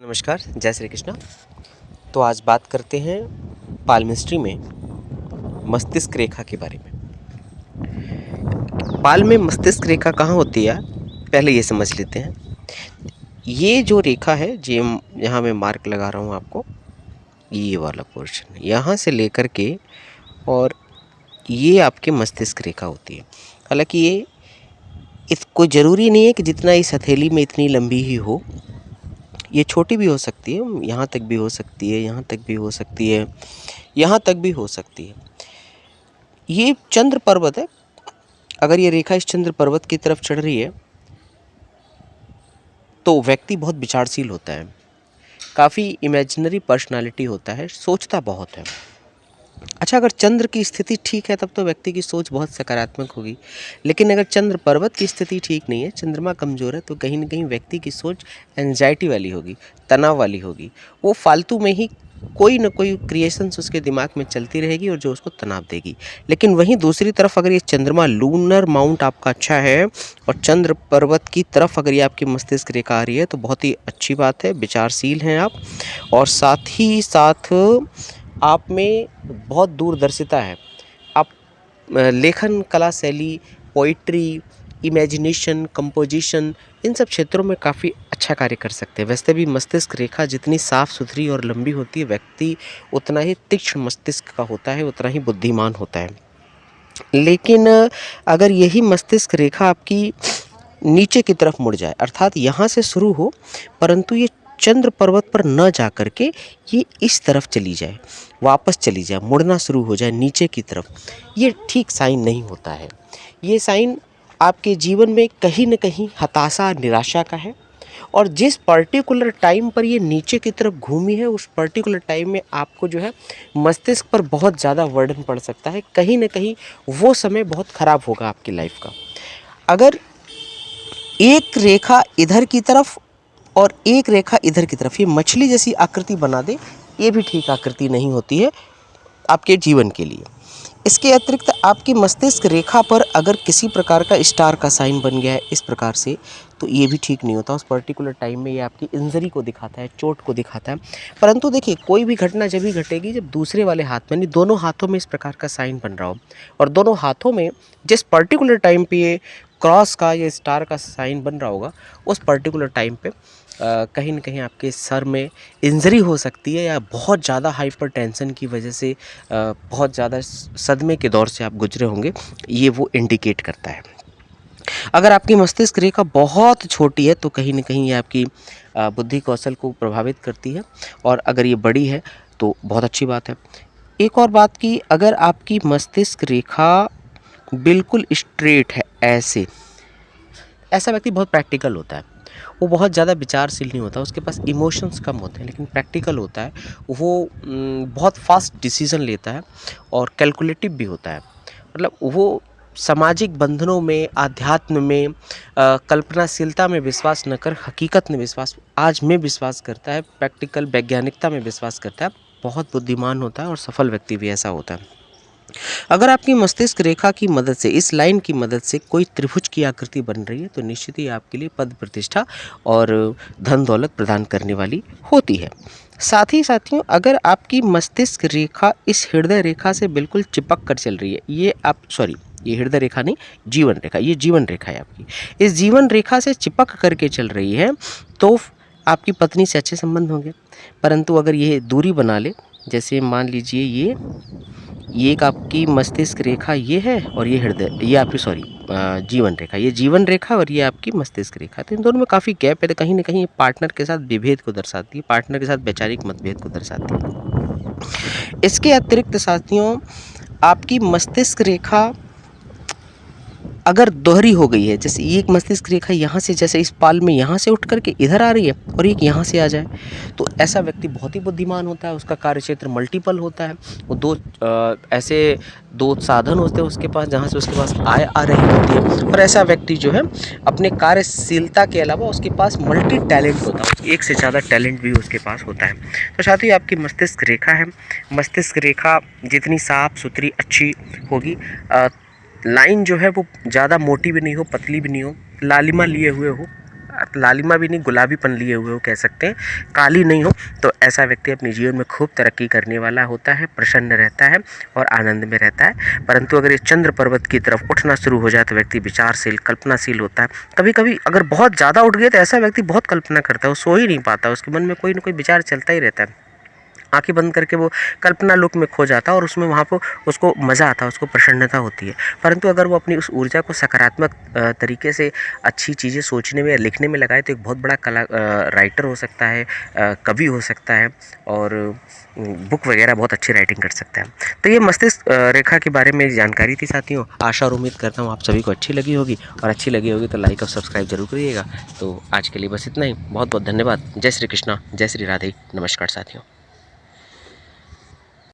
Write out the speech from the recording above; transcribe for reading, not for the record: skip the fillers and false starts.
नमस्कार, जय श्री कृष्णा। तो आज बात करते हैं पाल्मिस्ट्री में मस्तिष्क रेखा के बारे में। पाल में मस्तिष्क रेखा कहाँ होती है, पहले ये समझ लेते हैं। ये जो रेखा है, जी यहाँ मैं मार्क लगा रहा हूँ आपको, ये वाला पोर्शन यहाँ से लेकर के और ये आपके मस्तिष्क रेखा होती है। हालांकि ये कोई ज़रूरी नहीं है कि जितना इस हथेली में इतनी लंबी ही हो, ये छोटी भी हो सकती है, यहाँ तक भी हो सकती है, यहाँ तक भी हो सकती है, यहाँ तक भी हो सकती है। ये चंद्र पर्वत है। अगर ये रेखा इस चंद्र पर्वत की तरफ चढ़ रही है तो व्यक्ति बहुत विचारशील होता है, काफ़ी इमेजिनरी पर्सनालिटी होता है, सोचता बहुत है। अच्छा, अगर चंद्र की स्थिति ठीक है तब तो व्यक्ति की सोच बहुत सकारात्मक होगी, लेकिन अगर चंद्र पर्वत की स्थिति ठीक नहीं है, चंद्रमा कमज़ोर है, तो कहीं ना कहीं व्यक्ति की सोच एंजाइटी वाली होगी, तनाव वाली होगी। वो फालतू में ही कोई ना कोई क्रिएशंस उसके दिमाग में चलती रहेगी और जो उसको तनाव देगी। लेकिन वहीं दूसरी तरफ अगर ये चंद्रमा लूनर माउंट आपका अच्छा है और चंद्र पर्वत की तरफ अगर ये आपकी मस्तिष्क रेखा आ रही है तो बहुत ही अच्छी बात है, विचारशील हैं आप, और साथ ही साथ आप में बहुत दूरदर्शिता है। आप लेखन कला शैली, पोइट्री, इमेजिनेशन, कंपोजिशन, इन सब क्षेत्रों में काफ़ी अच्छा कार्य कर सकते हैं। वैसे भी मस्तिष्क रेखा जितनी साफ़ सुथरी और लंबी होती है, व्यक्ति उतना ही तीक्ष्ण मस्तिष्क का होता है, उतना ही बुद्धिमान होता है। लेकिन अगर यही मस्तिष्क रेखा आपकी नीचे की तरफ मुड़ जाए, अर्थात यहाँ से शुरू हो परंतु ये चंद्र पर्वत पर न जा कर के ये इस तरफ चली जाए, वापस चली जाए, मुड़ना शुरू हो जाए नीचे की तरफ, ये ठीक साइन नहीं होता है। ये साइन आपके जीवन में कहीं न कहीं हताशा, निराशा का है। और जिस पर्टिकुलर टाइम पर ये नीचे की तरफ घूमी है, उस पर्टिकुलर टाइम में आपको जो है मस्तिष्क पर बहुत ज़्यादा बर्डन पड़ सकता है। कहीं न कहीं वो समय बहुत ख़राब होगा आपकी लाइफ का। अगर एक रेखा इधर की तरफ और एक रेखा इधर की तरफ ये मछली जैसी आकृति बना दे, ये भी ठीक आकृति नहीं होती है आपके जीवन के लिए। इसके अतिरिक्त आपकी मस्तिष्क रेखा पर अगर किसी प्रकार का स्टार का साइन बन गया है इस प्रकार से, तो ये भी ठीक नहीं होता। उस पर्टिकुलर टाइम में ये आपकी इंजरी को दिखाता है, चोट को दिखाता है। परंतु देखिए, कोई भी घटना जब भी घटेगी जब दूसरे वाले हाथ में, यानी दोनों हाथों में इस प्रकार का साइन बन रहा हो और दोनों हाथों में जिस पर्टिकुलर टाइम पे ये क्रॉस का या स्टार का साइन बन रहा होगा, उस पर्टिकुलर टाइम पे कहीं न कहीं आपके सर में इंजरी हो सकती है, या बहुत ज़्यादा हाइपरटेंशन की वजह से बहुत ज़्यादा सदमे के दौर से आप गुजरे होंगे, ये वो इंडिकेट करता है। अगर आपकी मस्तिष्क रेखा बहुत छोटी है तो कहीं न कहीं ये आपकी बुद्धि कौशल को प्रभावित करती है, और अगर ये बड़ी है तो बहुत अच्छी बात है। एक और बात कि अगर आपकी मस्तिष्क रेखा बिल्कुल स्ट्रेट है, ऐसा व्यक्ति बहुत प्रैक्टिकल होता है। वो बहुत ज़्यादा विचारशील नहीं होता, उसके पास इमोशंस कम होते हैं, लेकिन प्रैक्टिकल होता है। वो बहुत फास्ट डिसीजन लेता है और कैलकुलेटिव भी होता है। मतलब वो सामाजिक बंधनों में, आध्यात्म में, कल्पनाशीलता में विश्वास न कर हकीकत में विश्वास, आज में विश्वास करता है, प्रैक्टिकल वैज्ञानिकता में विश्वास करता है। बहुत बुद्धिमान होता है और सफल व्यक्ति भी ऐसा होता है। अगर आपकी मस्तिष्क रेखा की मदद से, इस लाइन की मदद से कोई त्रिभुज की आकृति बन रही है तो निश्चित ही आपके लिए पद प्रतिष्ठा और धन दौलत प्रदान करने वाली होती है। साथ ही साथियों, अगर आपकी मस्तिष्क रेखा इस हृदय रेखा से बिल्कुल चिपक कर चल रही है, ये हृदय रेखा नहीं, जीवन रेखा, ये जीवन रेखा है आपकी, इस जीवन रेखा से चिपक करके चल रही है तो आपकी पत्नी से अच्छे संबंध होंगे। परंतु अगर ये दूरी बना ले, जैसे मान लीजिए ये एक आपकी मस्तिष्क रेखा ये है और ये हृदय, ये आपकी जीवन रेखा, ये जीवन रेखा और ये आपकी मस्तिष्क रेखा, तो इन दोनों में काफ़ी गैप है। तो कहीं ना कहीं ये पार्टनर के साथ विभेद को दर्शाती है, पार्टनर के साथ वैचारिक मतभेद को दर्शाती है। इसके अतिरिक्त साथियों, आपकी मस्तिष्क रेखा अगर दोहरी हो गई है, जैसे एक मस्तिष्क रेखा यहाँ से, जैसे इस पाल में यहाँ से उठ करके इधर आ रही है और एक यहाँ से आ जाए, तो ऐसा व्यक्ति बहुत ही बुद्धिमान होता है, उसका कार्यक्षेत्र मल्टीपल होता है। वो ऐसे दो साधन होते हैं उसके पास जहाँ से उसके पास आय आ रही होती है, और ऐसा व्यक्ति जो है अपने कार्यशीलता के अलावा उसके पास मल्टी टैलेंट होता है, एक से ज़्यादा टैलेंट भी उसके पास होता है। तो साथ ही आपकी मस्तिष्क रेखा है, मस्तिष्क रेखा जितनी साफ सुथरी अच्छी होगी, लाइन जो है वो ज़्यादा मोटी भी नहीं हो, पतली भी नहीं हो, लालिमा लिए हुए हो, लालिमा भी नहीं, गुलाबीपन लिए हुए हो कह सकते हैं, काली नहीं हो, तो ऐसा व्यक्ति अपने जीवन में खूब तरक्की करने वाला होता है, प्रसन्न रहता है और आनंद में रहता है। परंतु अगर ये चंद्र पर्वत की तरफ उठना शुरू हो जाए तो व्यक्ति विचारशील, कल्पनाशील होता है। कभी कभी अगर बहुत ज़्यादा उठ गया तो ऐसा व्यक्ति बहुत कल्पना करता है, वो सो ही नहीं पाता, उसके मन में कोई ना कोई विचार चलता ही रहता है। आंखें बंद करके वो कल्पना लोक में खो जाता है और उसमें वहाँ पर उसको मज़ा आता है, उसको प्रसन्नता होती है। परंतु अगर वो अपनी उस ऊर्जा को सकारात्मक तरीके से अच्छी चीज़ें सोचने में या लिखने में लगाए तो एक बहुत बड़ा राइटर हो सकता है, कवि हो सकता है और बुक वगैरह बहुत अच्छी राइटिंग कर सकता है। तो ये मस्तिष्क रेखा के बारे में जानकारी थी साथियों। आशा और उम्मीद करता हूँ आप सभी को अच्छी लगी होगी, और अच्छी लगी होगी तो लाइक और सब्सक्राइब जरूर करिएगा। तो आज के लिए बस इतना ही। बहुत बहुत धन्यवाद। जय श्री कृष्णा, जय श्री राधे, नमस्कार साथियों।